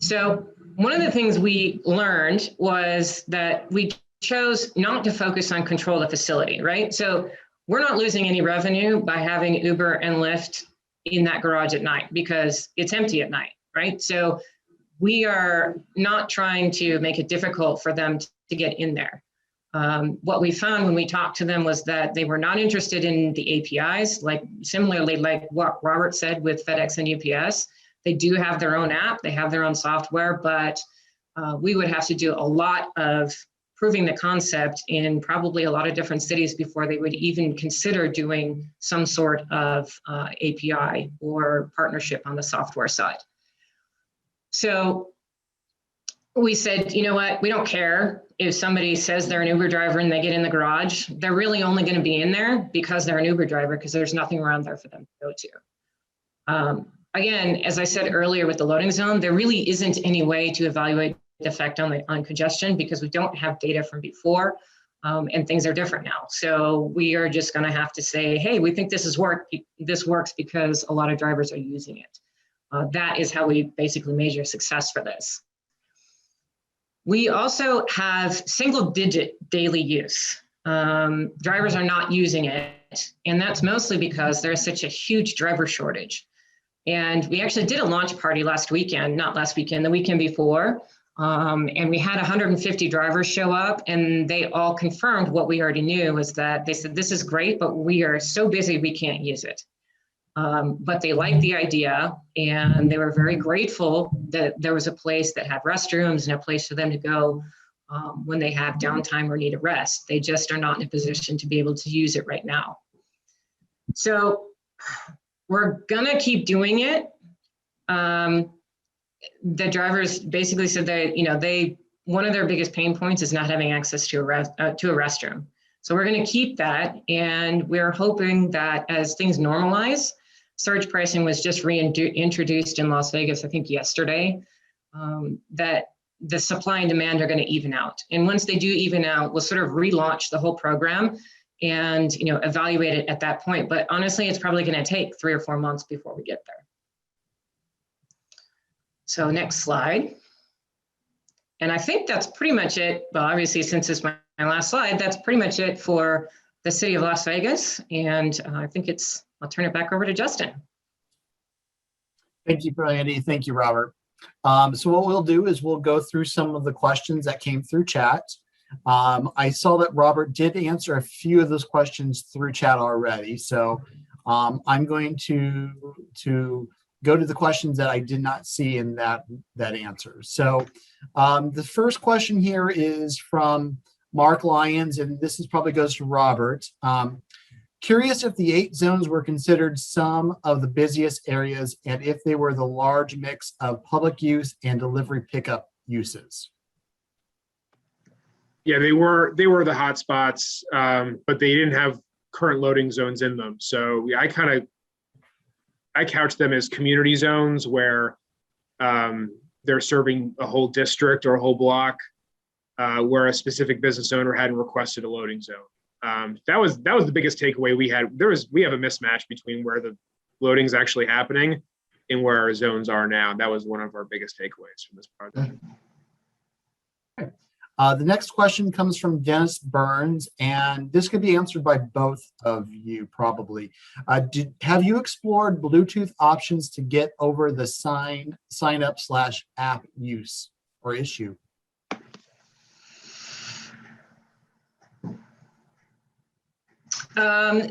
So one of the things we learned was that we chose not to focus on control of the facility, right? So we're not losing any revenue by having Uber and Lyft in that garage at night because it's empty at night, right? So we are not trying to make it difficult for them to get in there. What we found when we talked to them was that they were not interested in the APIs, similarly like what Robert said with FedEx and UPS. They do have their own app, they have their own software, but we would have to do a lot of proving the concept in probably a lot of different cities before they would even consider doing some sort of API or partnership on the software side. So we said, you know what, we don't care if somebody says they're an Uber driver and they get in the garage. They're really only going to be in there because they're an Uber driver, because there's nothing around there for them to go to. Again, as I said earlier with the loading zone, there really isn't any way to evaluate the effect on congestion because we don't have data from before, and things are different now. So we are just going to have to say, hey, we think this works because a lot of drivers are using it. That is how we basically measure success for this. We also have single-digit daily use. Drivers are not using it, and that's mostly because there's such a huge driver shortage. And we actually did a launch party last weekend, not last weekend, the weekend before. And we had 150 drivers show up, and they all confirmed what we already knew, was that they said, this is great, but we are so busy, we can't use it. But they liked the idea, and they were very grateful that there was a place that had restrooms and a place for them to go when they have downtime or need a rest. They just are not in a position to be able to use it right now. So we're gonna keep doing it. The drivers basically said that one of their biggest pain points is not having access to a restroom. So we're going to keep that, and we're hoping that as things normalize, surge pricing was just reintroduced in Las Vegas, I think yesterday, that the supply and demand are going to even out. And once they do even out, we'll sort of relaunch the whole program and evaluate it at that point. But honestly, it's probably going to take 3 or 4 months before we get there. So next slide. And I think that's pretty much it. Well, obviously, since it's my last slide, that's pretty much it for the city of Las Vegas. And I think I'll turn it back over to Justin. Thank you, Brandy. Thank you, Robert. So what we'll do is we'll go through some of the questions that came through chat. I saw that Robert did answer a few of those questions through chat already. So I'm going to go to the questions that I did not see in that answer. So the first question here is from Mark Lyons, and this probably goes to Robert. Curious if the 8 zones were considered some of the busiest areas, and if they were the large mix of public use and delivery pickup uses. Yeah, they were the hot spots, but they didn't have current loading zones in them. So I couch them as community zones where they're serving a whole district or a whole block where a specific business owner hadn't requested a loading zone. That was the biggest takeaway we had. We have a mismatch between where the loading is actually happening and where our zones are now. That was one of our biggest takeaways from this project. The next question comes from Dennis Burns, and this could be answered by both of you probably. Have you explored Bluetooth options to get over the sign up / app use or issue?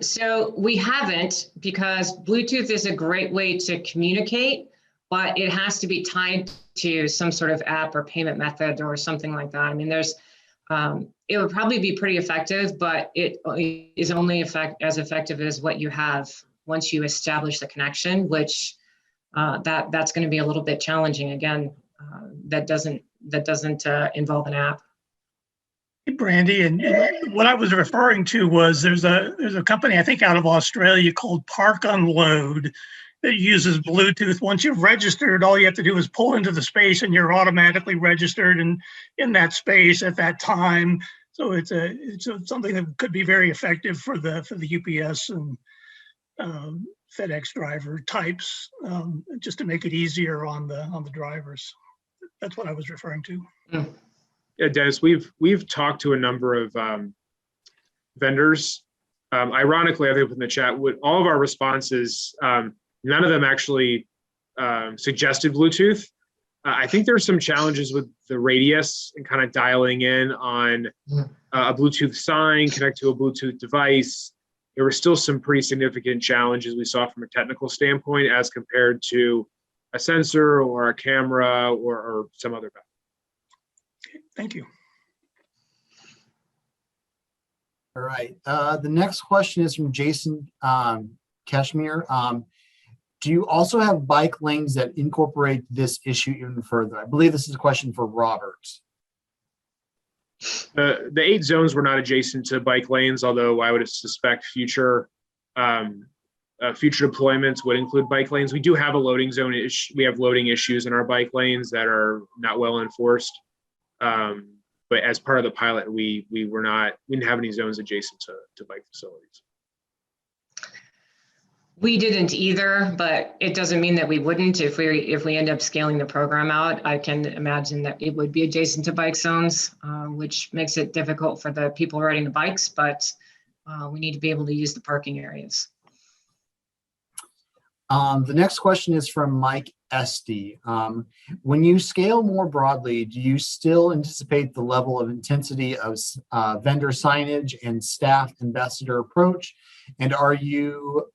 So we haven't, because Bluetooth is a great way to communicate, but it has to be tied to some sort of app or payment method or something like that. I mean, it would probably be pretty effective, but it is only as effective as what you have once you establish the connection, which that's going to be a little bit challenging. Again, that doesn't involve an app. Hey, Brandy, and what I was referring to was there's a company, I think, out of Australia called Park Unload that uses Bluetooth. Once you've registered, all you have to do is pull into the space and you're automatically registered in that space at that time. So it's something that could be very effective for the UPS and FedEx driver types, just to make it easier on the drivers. That's what I was referring to. Mm. Yeah, Dennis, we've talked to a number of vendors. Ironically, I think in the chat, with all of our responses, none of them actually suggested Bluetooth. I think there's some challenges with the radius and kind of dialing in on a Bluetooth sign, connect to a Bluetooth device. There were still some pretty significant challenges we saw from a technical standpoint as compared to a sensor or a camera or some other method. Thank you. All right. The next question is from Jason Kashmir. Do you also have bike lanes that incorporate this issue even further? I believe this is a question for Robert. The 8 zones were not adjacent to bike lanes, although I would suspect future deployments would include bike lanes. We do have a loading zone issue. We have loading issues in our bike lanes that are not well enforced. But as part of the pilot, we didn't have any zones adjacent to bike facilities. We didn't either, but it doesn't mean that we wouldn't. If we end up scaling the program out, I can imagine that it would be adjacent to bike zones, which makes it difficult for the people riding the bikes, but we need to be able to use the parking areas. The next question is from Mike Esty. When you scale more broadly, do you still anticipate the level of intensity of vendor signage and staff ambassador approach? And are you,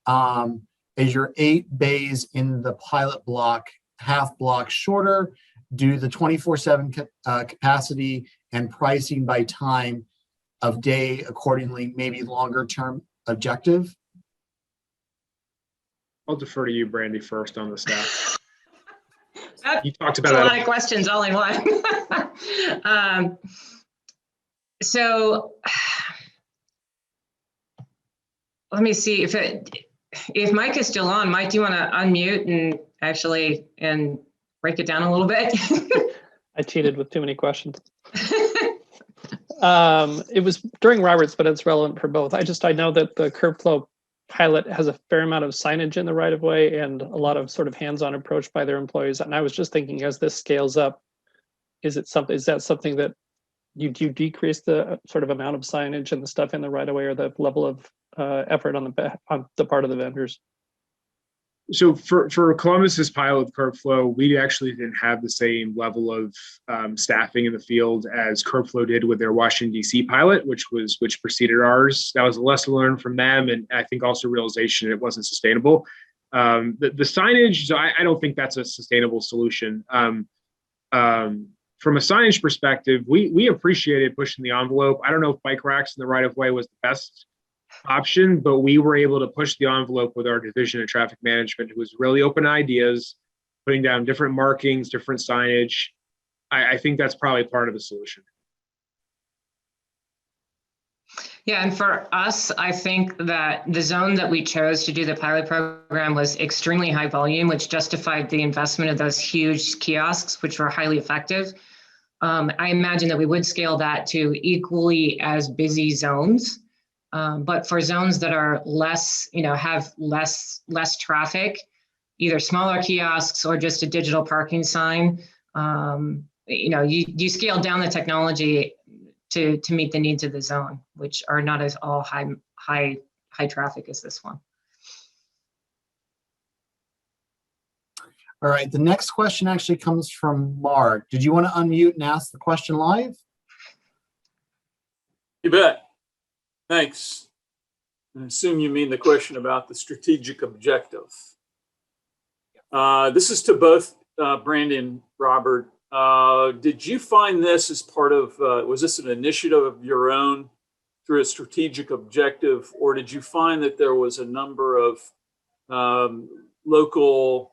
is your 8 bays in the pilot block half block shorter? Do the 24/7 capacity and pricing by time of day accordingly, maybe longer term objective? I'll defer to you, Brandy, first on the staff. You talked That's about a lot of questions all in one. So let me see if Mike is still on. Mike, do you want to unmute and break it down a little bit? I cheated with too many questions. It was during Robert's, but it's relevant for both. I know that the CurbFlow pilot has a fair amount of signage in the right of way and a lot of sort of hands-on approach by their employees. And I was just thinking, as this scales up, is that something that you decrease the sort of amount of signage and the stuff in the right of way, or the level of effort on the part of the vendors? So for Columbus's pilot with CurbFlow, we actually didn't have the same level of staffing in the field as CurbFlow did with their Washington, D.C. pilot, which preceded ours. That was a lesson learned from them, and I think also realization it wasn't sustainable. The signage, so I don't think that's a sustainable solution. From a signage perspective, we appreciated pushing the envelope. I don't know if bike racks in the right of way was the best option, but we were able to push the envelope with our division of traffic management, who was really open to ideas, putting down different markings, different signage. I think that's probably part of the solution. Yeah, and for us, I think that the zone that we chose to do the pilot program was extremely high volume, which justified the investment of those huge kiosks, which were highly effective. I imagine that we would scale that to equally as busy zones. But for zones that are less, have less traffic, either smaller kiosks or just a digital parking sign, you scale down the technology to meet the needs of the zone, which are not as all high traffic as this one. All right, the next question actually comes from Mark. Did you want to unmute and ask the question live? You bet. Thanks. I assume you mean the question about the strategic objective. This is to both Brandy and Robert. Did you find this as part of, was this an initiative of your own through a strategic objective, or did you find that there was a number of local,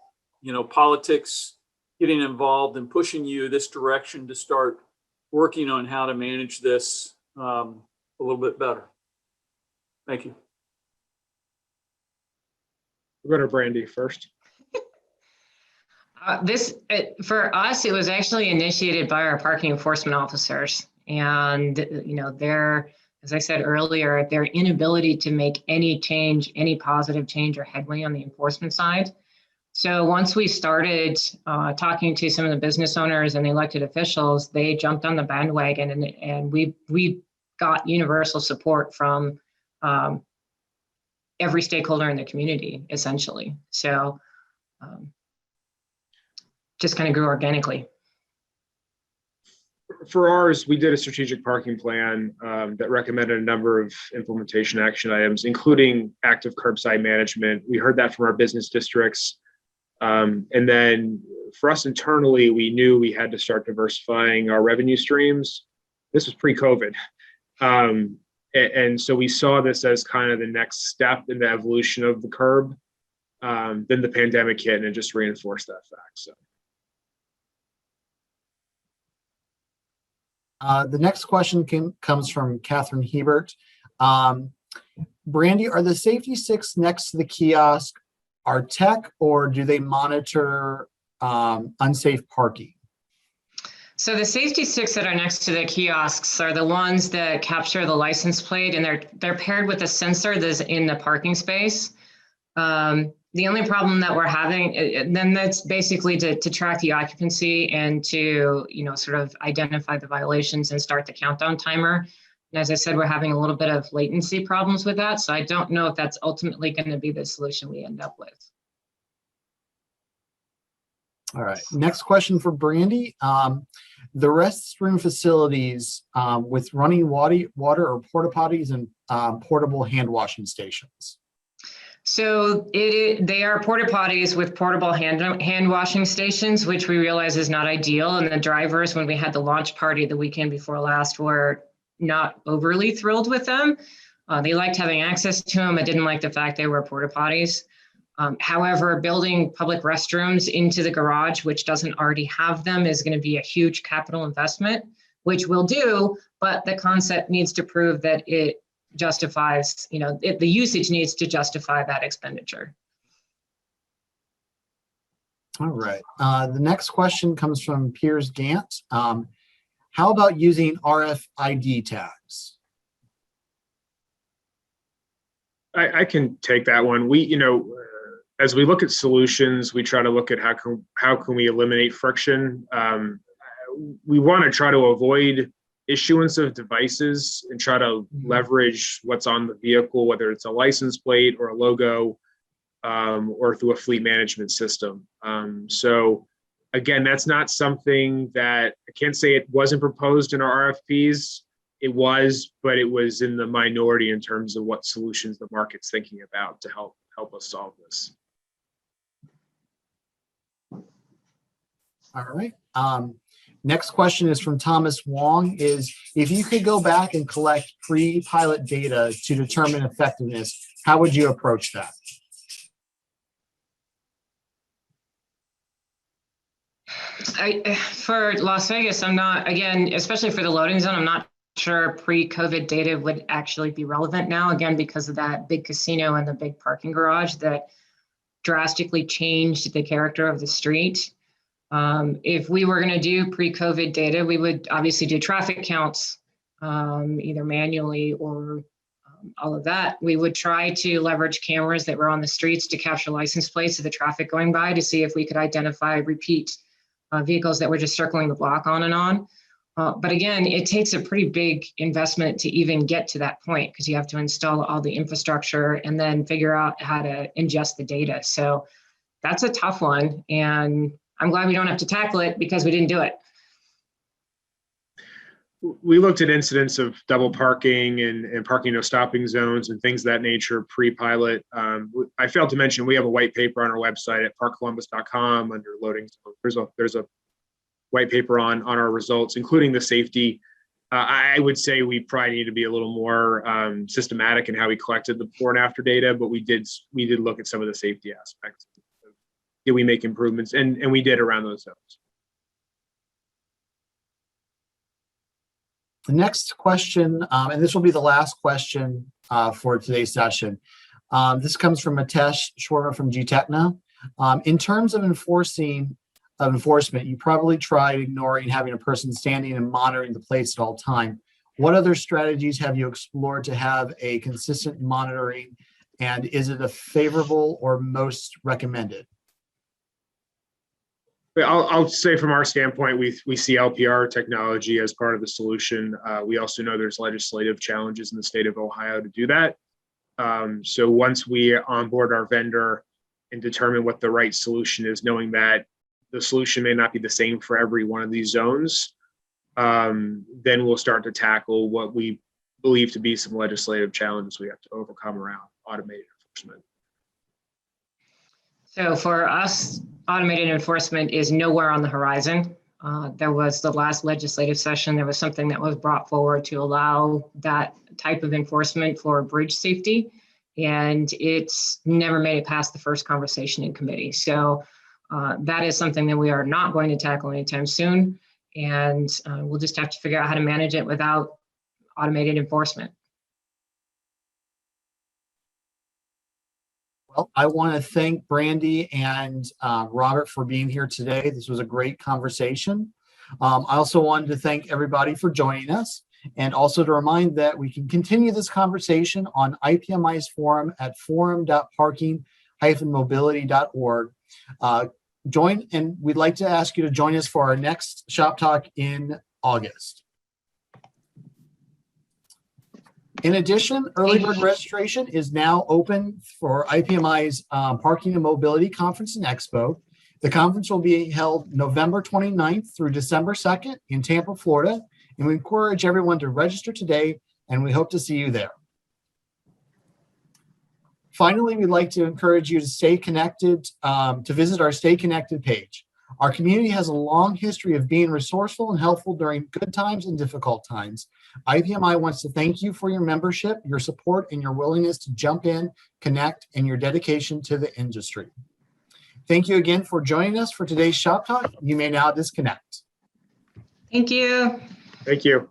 politics getting involved and pushing you this direction to start working on how to manage this a little bit better? Thank you. We'll go to Brandy first. For us, it was actually initiated by our parking enforcement officers. And, as I said earlier, their inability to make any change, any positive change or headway on the enforcement side. So once we started talking to some of the business owners and the elected officials, they jumped on the bandwagon, and we got universal support from every stakeholder in the community, essentially. So just kind of grew organically. For ours, we did a strategic parking plan that recommended a number of implementation action items, including active curbside management. We heard that from our business districts. And then for us internally, we knew we had to start diversifying our revenue streams. This was pre-COVID. And so we saw this as kind of the next step in the evolution of the curb. Then the pandemic hit and it just reinforced that fact. So. The next question comes from Catherine Hebert. Brandy, are the safety sticks next to the kiosk are tech, or do they monitor unsafe parking? So the safety sticks that are next to the kiosks are the ones that capture the license plate, and they're paired with a sensor that's in the parking space. The only problem that we're having, then that's basically to track the occupancy and to, sort of identify the violations and start the countdown timer. And as I said, we're having a little bit of latency problems with that. So I don't know if that's ultimately going to be the solution we end up with. All right, next question for Brandy. The restroom facilities with running water or porta potties and portable hand washing stations. So they are porta potties with portable hand washing stations, which we realize is not ideal. And the drivers, when we had the launch party the weekend before last, were not overly thrilled with them. They liked having access to them. I didn't like the fact they were porta potties. However, building public restrooms into the garage, which doesn't already have them, is going to be a huge capital investment, which we'll do, but the concept needs to prove that it justifies, the usage needs to justify that expenditure. All right. The next question comes from Piers Gant. How about using RFID tags? I can take that one. As we look at solutions, we try to look at how can we eliminate friction. We want to try to avoid issuance of devices and try to leverage what's on the vehicle, whether it's a license plate or a logo, or through a fleet management system. So again, that's not something that I can't say it wasn't proposed in our RFPs. It was, but it was in the minority in terms of what solutions the market's thinking about to help us solve this. All right. Next question is from Thomas Wong. Is if you could go back and collect pre-pilot data to determine effectiveness, how would you approach that? For Las Vegas, I'm not, again, especially for the loading zone, I'm not sure pre-COVID data would actually be relevant now, again, because of that big casino and the big parking garage that drastically changed the character of the street. If we were going to do pre-COVID data, we would obviously do traffic counts, either manually or all of that. We would try to leverage cameras that were on the streets to capture license plates of the traffic going by to see if we could identify repeat vehicles that were just circling the block on and on. But again, it takes a pretty big investment to even get to that point because you have to install all the infrastructure and then figure out how to ingest the data. So that's a tough one. And I'm glad we don't have to tackle it because we didn't do it. We looked at incidents of double parking and parking no stopping zones and things of that nature pre-pilot. I failed to mention we have a white paper on our website at parkcolumbus.com under loading. There's a white paper on our results, including the safety. I would say we probably need to be a little more systematic in how we collected the before and after data, but we did look at some of the safety aspects. Did we make improvements? And we did around those zones. The next question, and this will be the last question for today's session. This comes from Mitesh Shorter from GTechna. In terms of enforcement, you probably tried ignoring having a person standing and monitoring the plates at all time. What other strategies have you explored to have a consistent monitoring, and is it a favorable or most recommended? I'll say from our standpoint, we see LPR technology as part of the solution. We also know there's legislative challenges in the state of Ohio to do that. So once we onboard our vendor and determine what the right solution is, knowing that the solution may not be the same for every one of these zones, then we'll start to tackle what we believe to be some legislative challenges we have to overcome around automated enforcement. So for us, automated enforcement is nowhere on the horizon. There was the last legislative session, there was something that was brought forward to allow that type of enforcement for bridge safety, and it's never made it past the first conversation in committee. So that is something that we are not going to tackle anytime soon, and we'll just have to figure out how to manage it without automated enforcement. Well, I want to thank Brandy and Robert for being here today. This was a great conversation. I also wanted to thank everybody for joining us, and also to remind that we can continue this conversation on IPMI's forum at forum.parking-mobility.org. And we'd like to ask you to join us for our next Shop Talk in August. In addition, early bird registration is now open for IPMI's Parking and Mobility Conference and Expo. The conference will be held November 29th through December 2nd in Tampa, Florida, and we encourage everyone to register today, and we hope to see you there. Finally, we'd like to encourage you to stay connected, to visit our Stay Connected page. Our community has a long history of being resourceful and helpful during good times and difficult times. IPMI wants to thank you for your membership, your support, and your willingness to jump in, connect, and your dedication to the industry. Thank you again for joining us for today's Shop Talk. You may now disconnect. Thank you. Thank you.